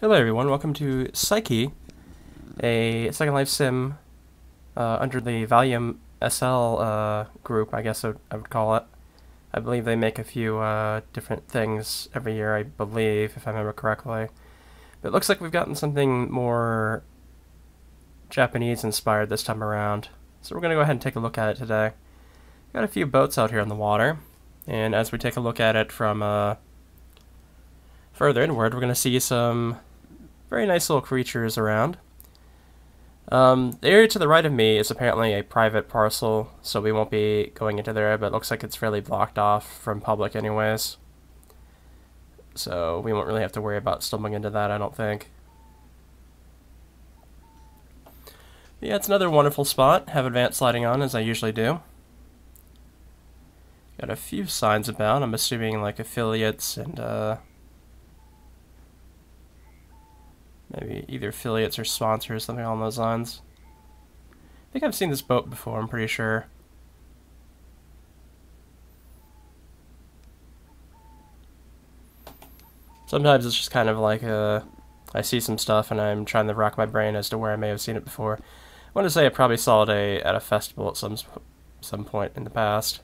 Hello everyone, welcome to Psyche, a Second Life sim under the Valium SL group, I guess I would call it. I believe they make a few different things every year, I believe, if I remember correctly. But it looks like we've gotten something more Japanese inspired this time around. So we're going to go ahead and take a look at it today. Got a few boats out here on the water, and as we take a look at it from further inward, we're going to see some very nice little creatures around. The area to the right of me is apparently a private parcel, so we won't be going into there, but it looks like it's fairly blocked off from public anyways. So we won't really have to worry about stumbling into that, I don't think. Yeah, it's another wonderful spot. Have advanced sliding on, as I usually do. Got a few signs about, I'm assuming like affiliates and maybe either affiliates or sponsors, something along those lines. I think I've seen this boat before, I'm pretty sure. Sometimes it's just kind of like I see some stuff and I'm trying to rack my brain as to where I may have seen it before. I want to say I probably saw it at a festival at some point in the past.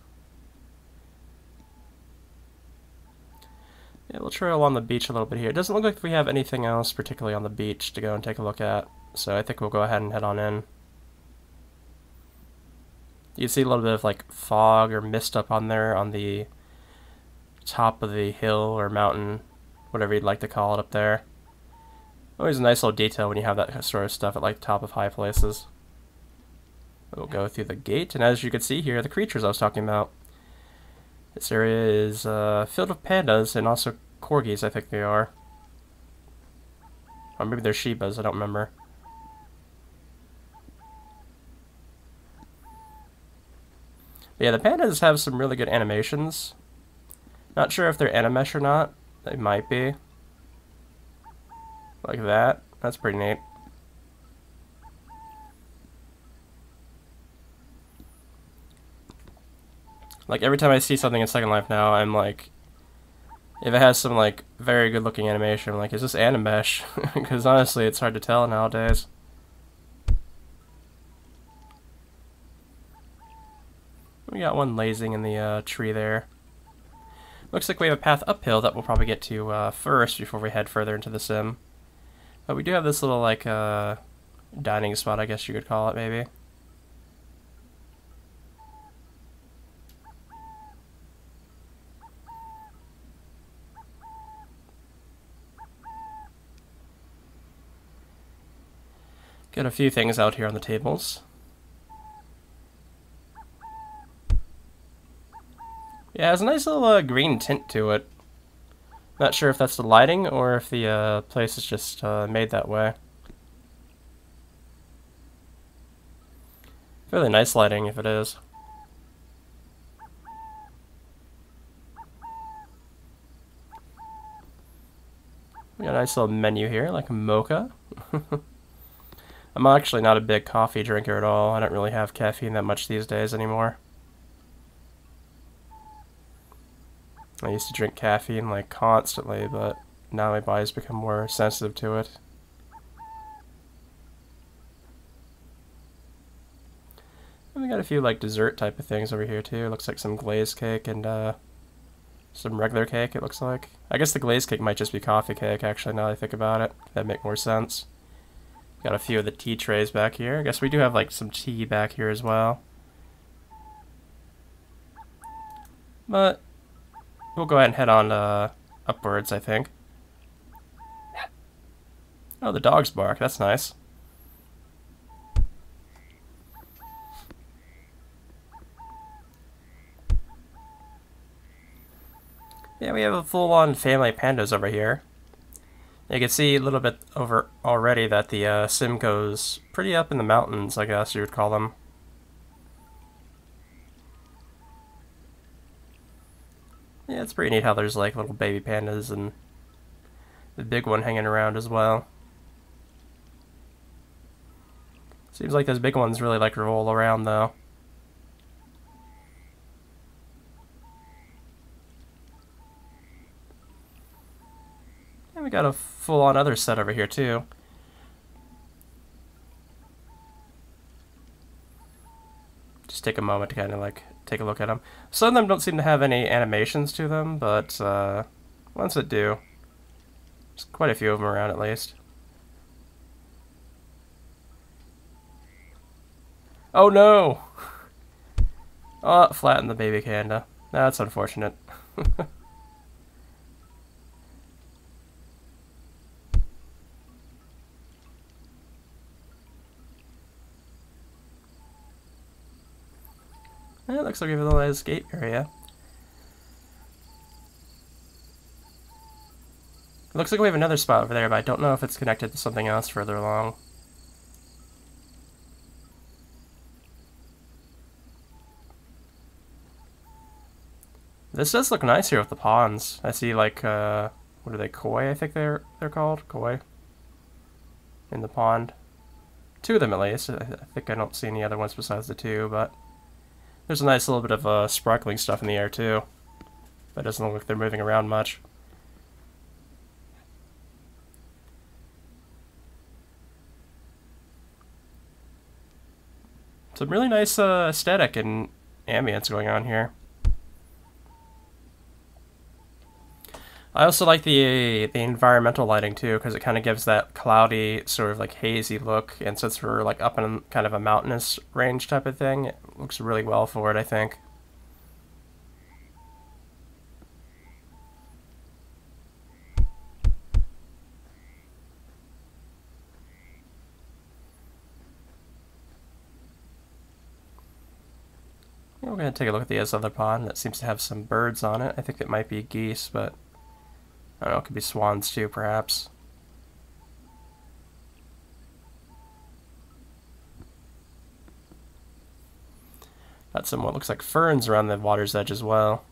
Yeah, we'll trail along the beach a little bit here. It doesn't look like we have anything else particularly on the beach to go and take a look at, so I think we'll go ahead and head on in. You can see a little bit of like fog or mist up on there on the top of the hill or mountain, whatever you'd like to call it up there. Always a nice little detail when you have that sort of stuff at like the top of high places. We'll go through the gate, and as you can see here, the creatures I was talking about. This area is filled with pandas and also corgis, I think they are. Or maybe they're Shibas, I don't remember. But yeah, the pandas have some really good animations. Not sure if they're Animesh or not. They might be. Like that. That's pretty neat. Like every time I see something in Second Life now, I'm like, if it has some like very good looking animation, I'm like, is this Animesh? Because honestly, it's hard to tell nowadays. We got one lazing in the tree there. Looks like we have a path uphill that we'll probably get to first before we head further into the sim. But we do have this little like dining spot, I guess you could call it, maybe. Got a few things out here on the tables. Yeah, it has a nice little green tint to it. Not sure if that's the lighting or if the place is just made that way. Really nice lighting if it is. We got a nice little menu here, like a mocha. I'm actually not a big coffee drinker at all. I don't really have caffeine that much these days anymore. I used to drink caffeine like constantly, but now my body's become more sensitive to it. And we got a few like dessert type of things over here too. Looks like some glazed cake and some regular cake, it looks like. I guess the glazed cake might just be coffee cake, actually, now that I think about it. That'd make more sense. Got a few of the tea trays back here. I guess we do have like some tea back here as well. But we'll go ahead and head on upwards, I think. Oh, the dogs bark. That's nice. Yeah, we have a full-on family of pandas over here. You can see a little bit over already that the sim goes pretty up in the mountains, I guess you would call them. Yeah, it's pretty neat how there's like little baby pandas and the big one hanging around as well. Seems like those big ones really like to roll around though. got a full-on other set over here too. Just take a moment to kind of like take a look at them. Some of them don't seem to have any animations to them, but ones that do, there's quite a few of them around at least. Oh no! Oh, flattened the baby panda. That's unfortunate. It looks like we have a little escape area. It looks like we have another spot over there, but I don't know if it's connected to something else further along. This does look nice here with the ponds. I see like, what are they, koi I think they're called? Koi? In the pond. Two of them at least. I think I don't see any other ones besides the two, but there's a nice little bit of sparkling stuff in the air too. But it doesn't look like they're moving around much. Some really nice aesthetic and ambience going on here. I also like the environmental lighting too, because it kind of gives that cloudy, sort of like hazy look, and since we're like up in kind of a mountainous range type of thing, it looks really well for it, I think. We're going to take a look at this other pond that seems to have some birds on it. I think it might be geese, but I don't know, it could be swans too, perhaps. Got some what looks like ferns around the water's edge as well.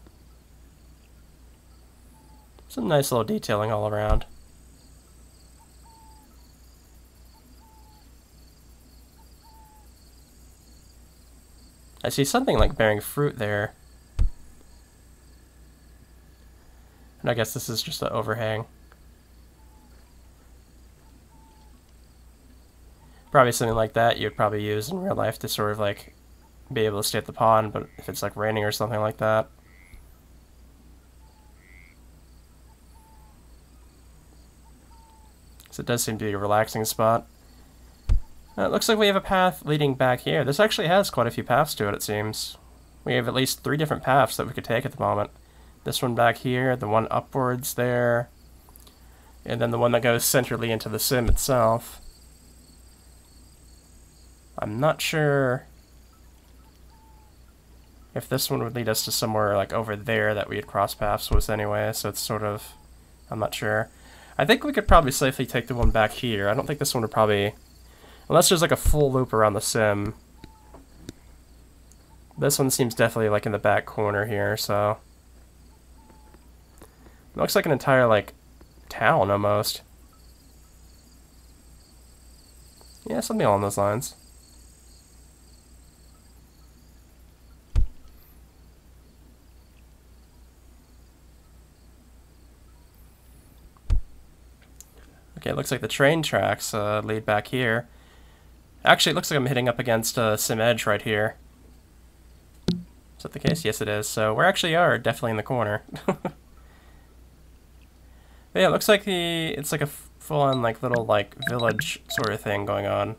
Some nice little detailing all around. I see something like bearing fruit there. And I guess this is just an overhang. Probably something like that you'd probably use in real life to sort of like be able to stay at the pond, but if it's like raining or something like that. So it does seem to be a relaxing spot. It looks like we have a path leading back here. This actually has quite a few paths to it, it seems. We have at least 3 different paths that we could take at the moment. This one back here, the one upwards there, and then the one that goes centrally into the sim itself. I'm not sure if this one would lead us to somewhere like over there that we'd cross paths with anyway, so it's sort of, I'm not sure. I think we could probably safely take the one back here. I don't think this one would probably, unless there's like a full loop around the sim. This one seems definitely like in the back corner here, so. It looks like an entire like town almost. Yeah, something along those lines. Okay, it looks like the train tracks lead back here. Actually, it looks like I'm hitting up against Sim Edge right here. Is that the case? Yes, it is. So we actually are definitely in the corner. Yeah, it looks like it's like a full-on like little like village sort of thing going on.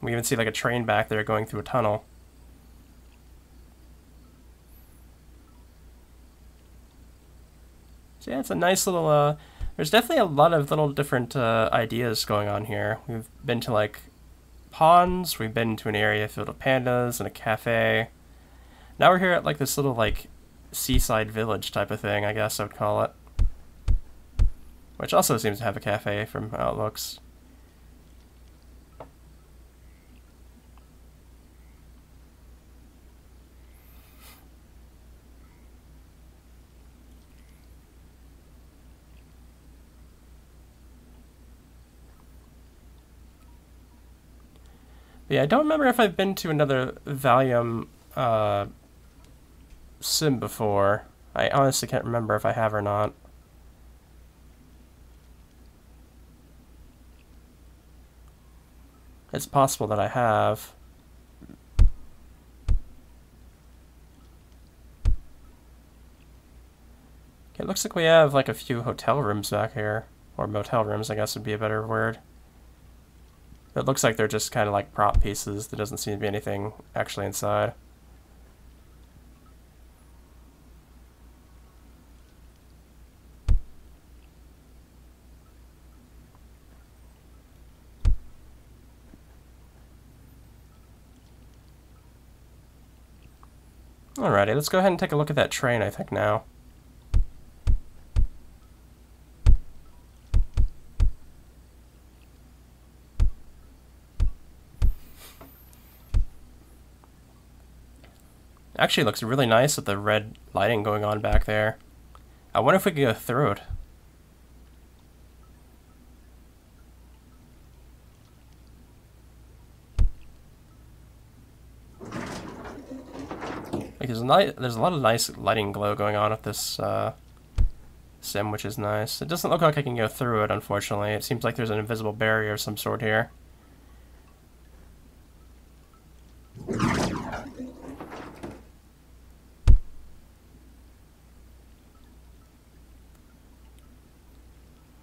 We even see like a train back there going through a tunnel. So yeah, it's a nice little, there's definitely a lot of little different ideas going on here. We've been to like ponds, we've been to an area filled with pandas and a cafe. Now we're here at like this little like seaside village type of thing, I guess I would call it. Which also seems to have a cafe from how it looks. But yeah, I don't remember if I've been to another Valium sim before. I honestly can't remember if I have or not. It's possible that I have. Okay, it looks like we have like a few hotel rooms back here. Or motel rooms, I guess would be a better word. It looks like they're just kind of like prop pieces. There doesn't seem to be anything actually inside. Alrighty, let's go ahead and take a look at that train, I think, now. Actually, it looks really nice with the red lighting going on back there. I wonder if we could go through it. Like there's a lot of nice lighting glow going on with this sim, which is nice. It doesn't look like I can go through it, unfortunately. It seems like there's an invisible barrier of some sort here.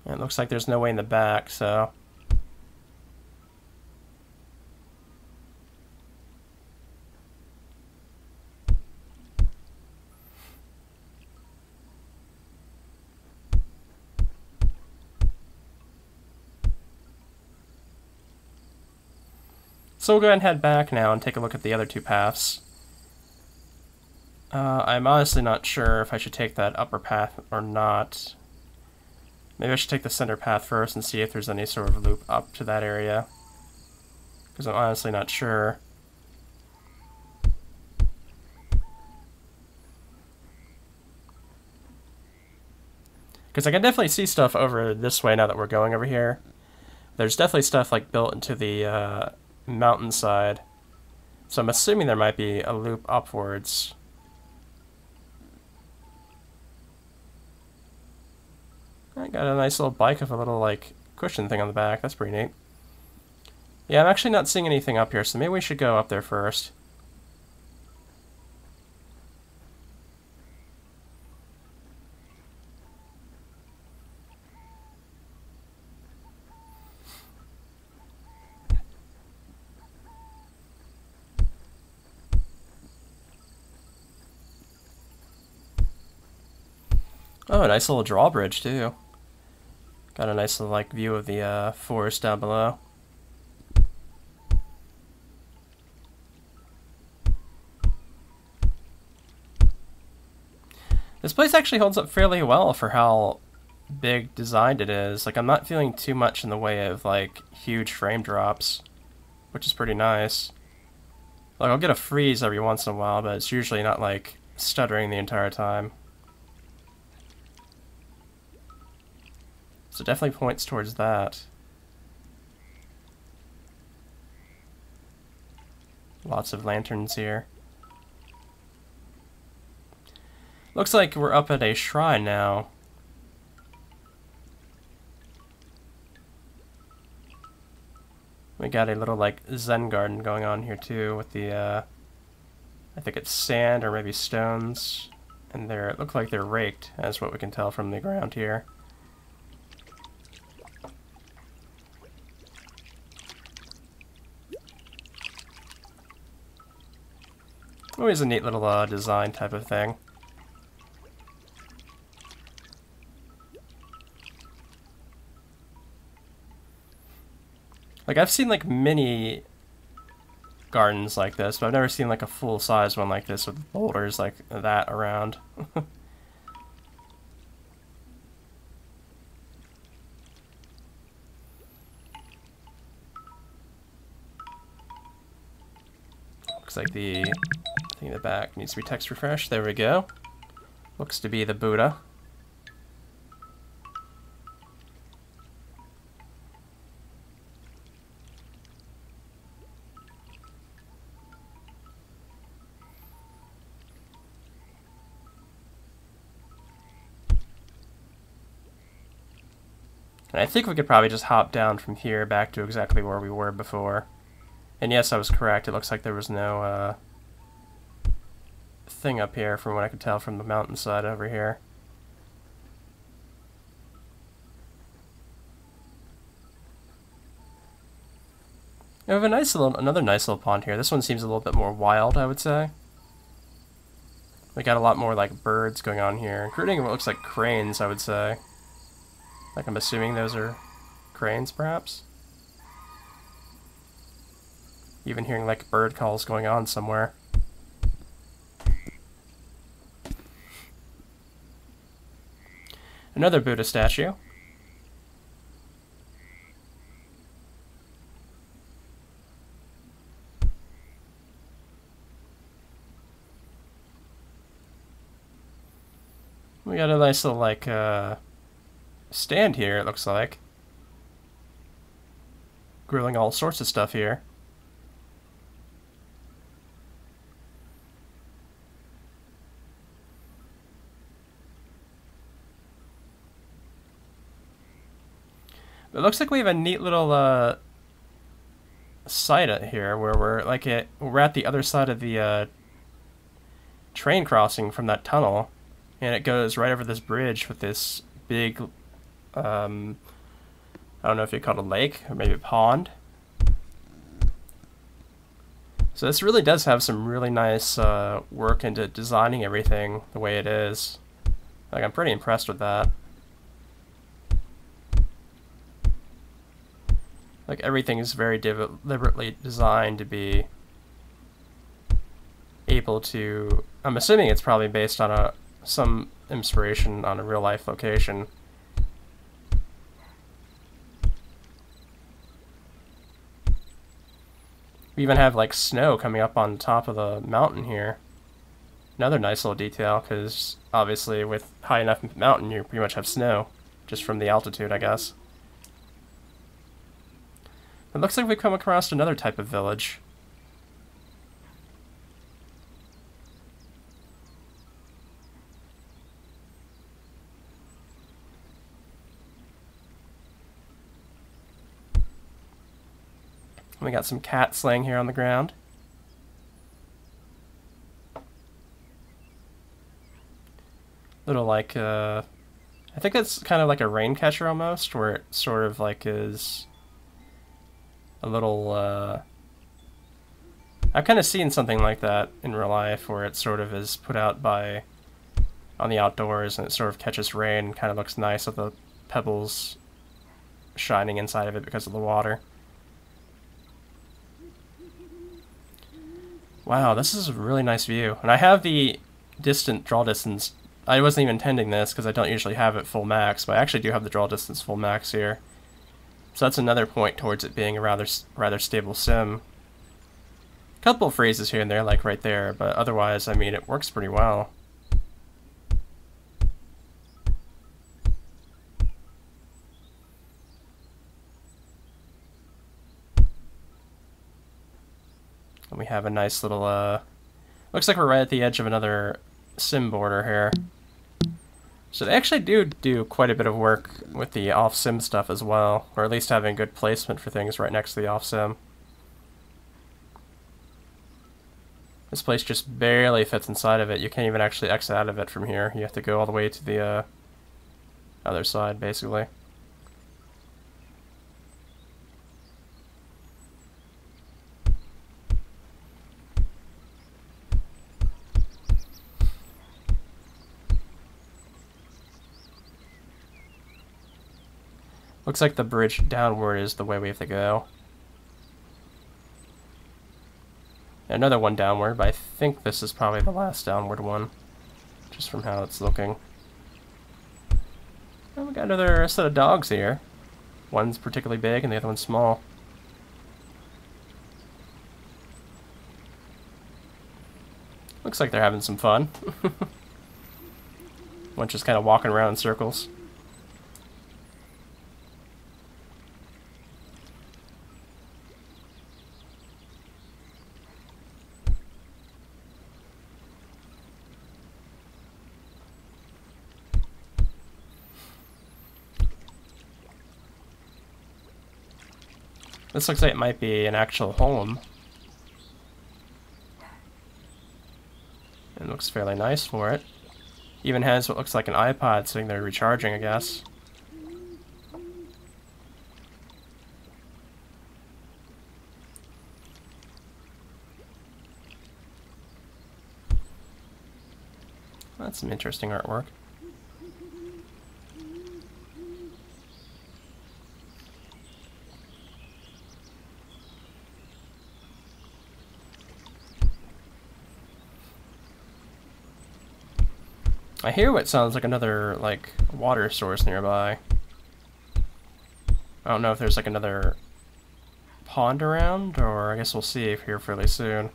And it looks like there's no way in the back, so... So we'll go ahead and head back now and take a look at the other two paths. I'm honestly not sure if I should take that upper path or not. Maybe I should take the center path first and see if there's any sort of loop up to that area. Because I'm honestly not sure. Because I can definitely see stuff over this way now that we're going over here. There's definitely stuff like built into the mountainside. So I'm assuming there might be a loop upwards. I got a nice little bike with a little like cushion thing on the back. That's pretty neat. Yeah, I'm actually not seeing anything up here, so maybe we should go up there first. Oh, a nice little drawbridge too. Got a nice little like view of the forest down below. This place actually holds up fairly well for how big designed it is. Like, I'm not feeling too much in the way of like huge frame drops, which is pretty nice. Like, I'll get a freeze every once in a while, but it's usually not like stuttering the entire time. So it definitely points towards that. Lots of lanterns here. Looks like we're up at a shrine now. We got a little like Zen garden going on here too with the I think it's sand or maybe stones, and it look like they're raked, as what we can tell from the ground here. Always a neat little design type of thing. Like, I've seen like mini gardens like this, but I've never seen like a full-size one like this with boulders like that around. Looks like the thing in the back needs to be text refreshed. There we go. Looks to be the Buddha. And I think we could probably just hop down from here back to exactly where we were before. And yes, I was correct. It looks like there was no thing up here from what I could tell from the mountainside over here. We have another nice little pond here. This one seems a little bit more wild, I would say. We got a lot more like birds going on here, including what looks like cranes, I would say. Like I'm assuming those are cranes, perhaps? Even hearing like bird calls going on somewhere. Another Buddha statue. We got a nice little, like, stand here, it looks like. Grilling all sorts of stuff here. It looks like we have a neat little, site here where we're at the other side of the, train crossing from that tunnel. And it goes right over this bridge with this big, I don't know if you call it a lake or maybe a pond. So this really does have some really nice work into designing everything the way it is. Like, I'm pretty impressed with that. Like, everything is very deliberately designed to be able to... I'm assuming it's probably based on some inspiration on a real-life location. We even have like snow coming up on top of the mountain here. Another nice little detail, because obviously with high enough mountain you pretty much have snow, just from the altitude, I guess. It looks like we've come across another type of village. We got some cats laying here on the ground. Little like, I think it's kind of like a rain catcher almost, where it sort of like is a little, I've kind of seen something like that in real life, where it sort of is put out on the outdoors and it sort of catches rain and kind of looks nice with the pebbles shining inside of it because of the water. Wow, this is a really nice view. And I have the draw distance. I wasn't even intending this because I don't usually have it full max, but I actually do have the draw distance full max here. So that's another point towards it being a rather stable sim. A couple of phrases here and there, like right there, but otherwise, I mean, it works pretty well. And we have a nice little, looks like we're right at the edge of another sim border here. So they actually do quite a bit of work with the off-sim stuff as well, or at least having good placement for things right next to the off-sim. This place just barely fits inside of it. You can't even actually exit out of it from here. You have to go all the way to the other side, basically. Looks like the bridge downward is the way we have to go. Another one downward, but I think this is probably the last downward one, just from how it's looking. And we got another set of dogs here. One's particularly big and the other one's small. Looks like they're having some fun. One's just kind of walking around in circles. This looks like it might be an actual home looks fairly nice for it. Even has what looks like an iPod sitting there recharging, I guess. That's some interesting artwork. I hear what sounds like another, like, water source nearby. I don't know if there's, like, another pond around, or I guess we'll see here fairly soon.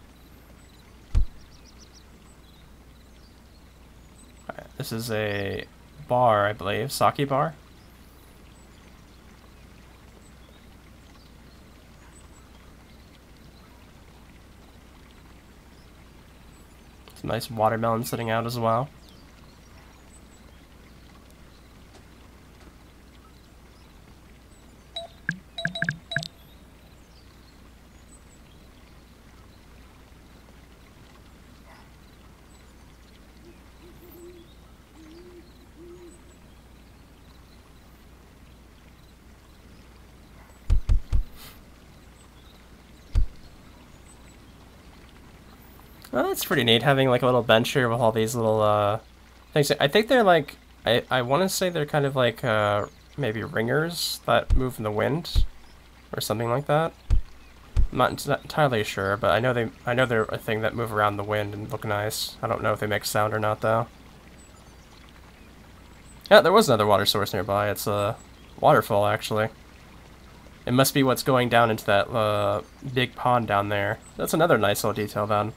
Alright, this is a bar, I believe. Sake bar? Some nice watermelon sitting out as well. Well, that's pretty neat, having like a little bench here with all these little things. I think they're like, I want to say they're kind of like maybe ringers that move in the wind, or something like that. I'm not entirely sure, but I know they're a thing that move around the wind and look nice. I don't know if they make sound or not though. Yeah, there was another water source nearby. It's a waterfall actually. It must be what's going down into that big pond down there. That's another nice little detail then.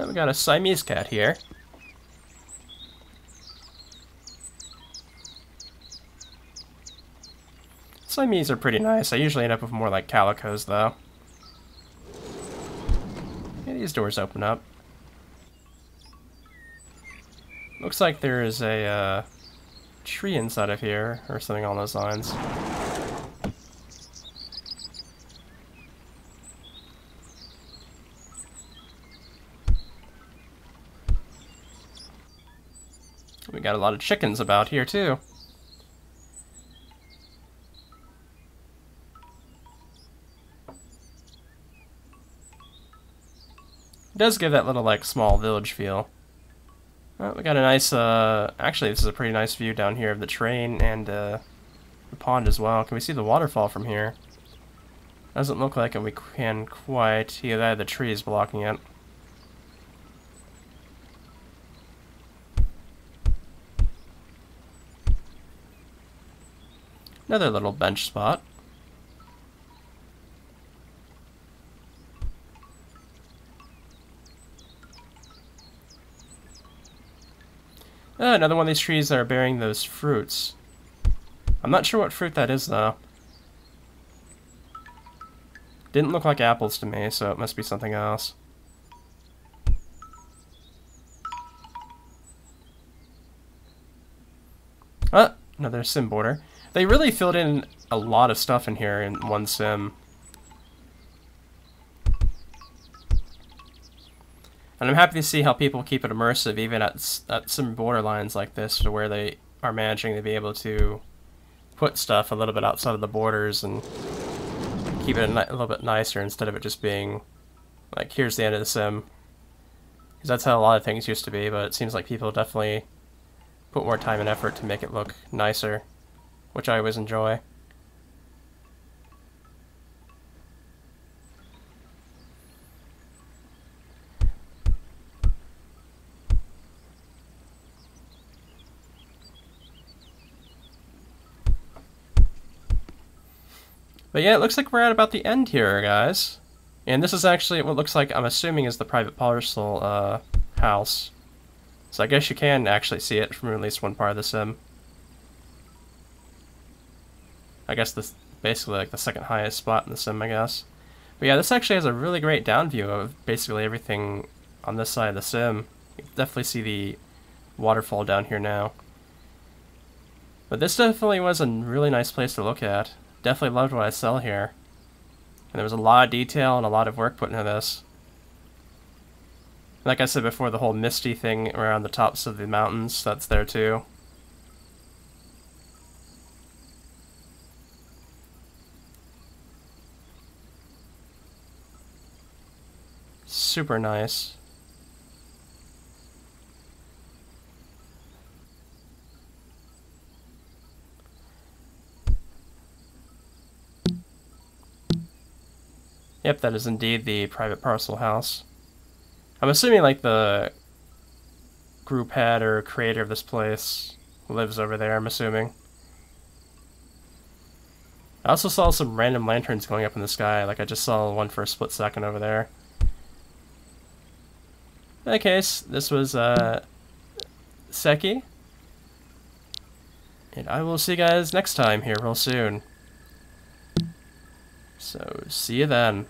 We got a Siamese cat here. Siamese are pretty nice. I usually end up with more like calicos, though. Yeah, these doors open up. Looks like there is a tree inside of here, or something along those lines. We got a lot of chickens about here, too. It does give that little, like, small village feel. Oh, we got a nice, actually, this is a pretty nice view down here of the train and, the pond as well. Can we see the waterfall from here? Doesn't look like it, we can quite. Either the trees blocking it. Another little bench spot. Another one of these trees that are bearing those fruits. I'm not sure what fruit that is, though. Didn't look like apples to me, so it must be something else. Another sim border. They really filled in a lot of stuff in here in one sim. And I'm happy to see how people keep it immersive even at some borderlines like this, to where they are managing to be able to put stuff a little bit outside of the borders and keep it a little bit nicer instead of it just being like, here's the end of the sim. Because that's how a lot of things used to be, but it seems like people definitely put more time and effort to make it look nicer, which I always enjoy. But yeah, it looks like we're at about the end here, guys. And this is actually what looks like, I'm assuming, is the private parcel house. So I guess you can actually see it from at least one part of the sim. I guess this basically like the second highest spot in the sim, I guess. But yeah, this actually has a really great down view of basically everything on this side of the sim. You can definitely see the waterfall down here now. But this definitely was a really nice place to look at. Definitely loved what I saw here. And there was a lot of detail and a lot of work put into this. Like I said before, the whole misty thing around the tops of the mountains, that's there too. Super nice. Yep, that is indeed the private parcel house. I'm assuming like the group head or creator of this place lives over there, I'm assuming. I also saw some random lanterns going up in the sky, like I just saw one for a split second over there. In any case, this was Seki. And I will see you guys next time here real soon. So, see you then.